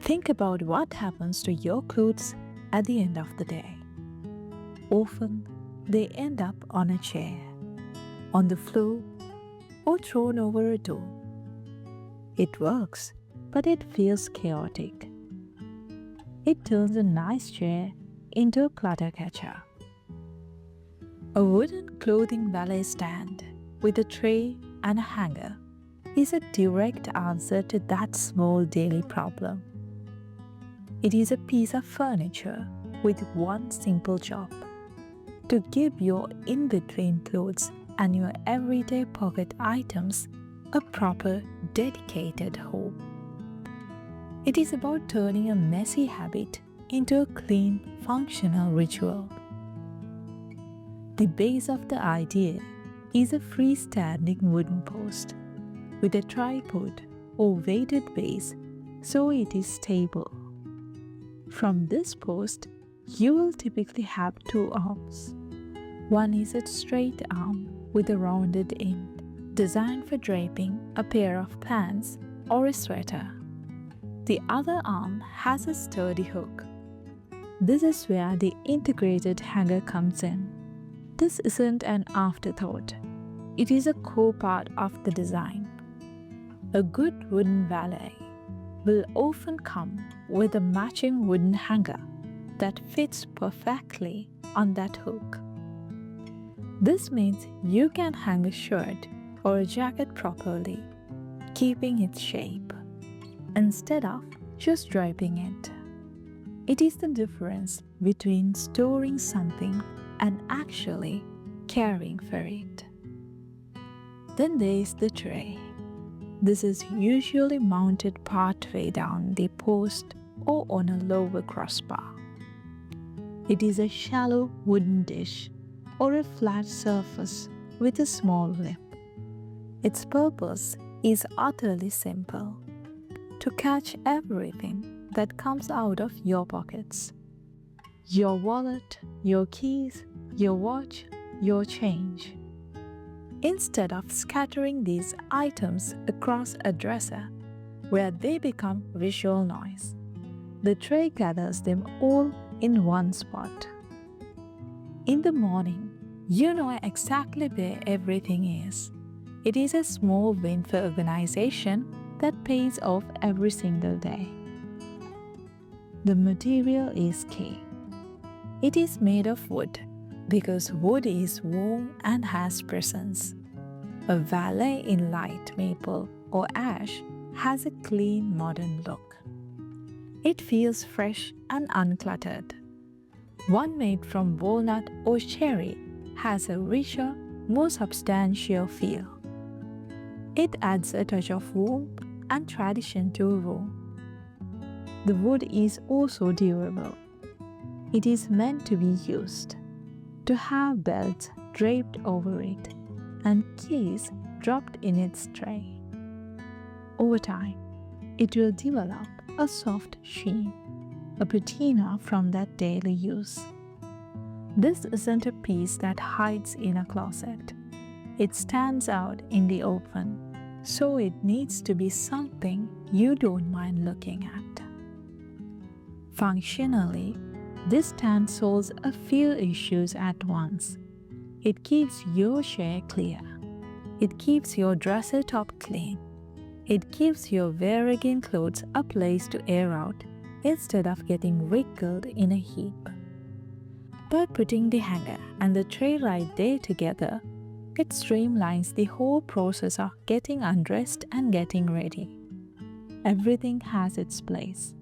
Think about what happens to your clothes at the end of the day. Often, they end up on a chair, on the floor, or thrown over a door. It works, but it feels chaotic. It turns a nice chair into a clutter catcher. A wooden clothing valet stand with a tray and a hanger is a direct answer to that small daily problem. It is a piece of furniture with one simple job: to give your in-between clothes and your everyday pocket items a proper, dedicated home. It is about turning a messy habit into a clean, functional ritual. The base of the idea is a freestanding wooden post with a tripod or weighted base so it is stable. From this post, you will typically have two arms. One is a straight arm with a rounded end, designed for draping a pair of pants or a sweater. The other arm has a sturdy hook. This is where the integrated hanger comes in. This isn't an afterthought. It is a core part of the design. A good wooden valet will often come with a matching wooden hanger that fits perfectly on that hook. This means you can hang a shirt or a jacket properly, keeping its shape, instead of just draping it. It is the difference between storing something and actually caring for it. Then there is the tray. This is usually mounted partway down the post or on a lower crossbar. It is a shallow wooden dish or a flat surface with a small lip. Its purpose is utterly simple: to catch everything that comes out of your pockets. Your wallet, your keys, your watch, your change. Instead of scattering these items across a dresser where they become visual noise, the tray gathers them all in one spot. In the morning, you know exactly where everything is. It is a small win for organization that pays off every single day. The material is key. It is made of wood because wood is warm and has presence. A valet in light maple or ash has a clean, modern look. It feels fresh and uncluttered. One made from walnut or cherry has a richer, more substantial feel. It adds a touch of warmth and tradition to a room. The wood is also durable. It is meant to be used, to have belts draped over it and keys dropped in its tray. Over time, it will develop a soft sheen, a patina from that daily use. This isn't a piece that hides in a closet. It stands out in the open, so it needs to be something you don't mind looking at. Functionally, this stand solves a few issues at once. It keeps your chair clear. It keeps your dresser top clean. It gives your wear-again clothes a place to air out instead of getting wrinkled in a heap. By putting the hanger and the tray right there together, it streamlines the whole process of getting undressed and getting ready. Everything has its place.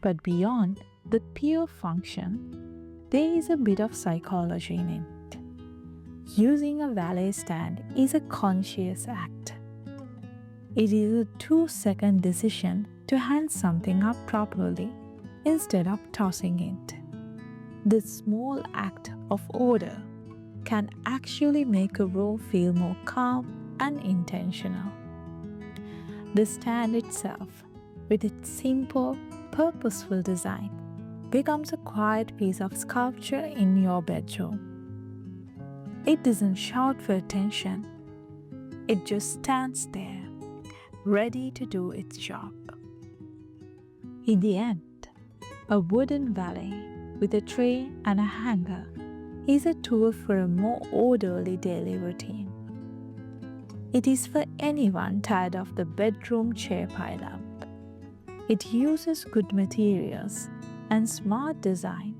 But beyond the pure function, there is a bit of psychology in it. Using a valet stand is a conscious act. It is a 2-second decision to hang something up properly instead of tossing it. This small act of order can actually make a room feel more calm and intentional. The stand itself, with its simple, purposeful design, becomes a quiet piece of sculpture in your bedroom. It doesn't shout for attention. It just stands there, ready to do its job. In the end, a wooden valet with a tray and a hanger is a tool for a more orderly daily routine. It is for anyone tired of the bedroom chair pileup. It uses good materials and smart design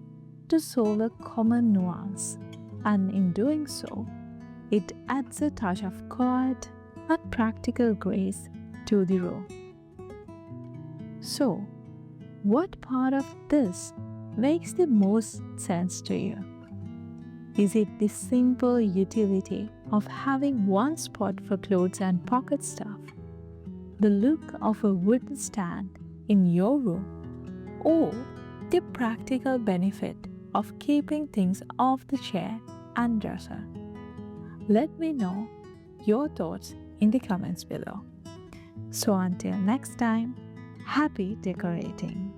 to solve a common nuance, and in doing so, it adds a touch of quiet and practical grace to the room. So, what part of this makes the most sense to you? Is it the simple utility of having one spot for clothes and pocket stuff, the look of a wooden stand in your room, or the practical benefit of keeping things off the chair and dresser? Let me know your thoughts in the comments below. So until next time, happy decorating.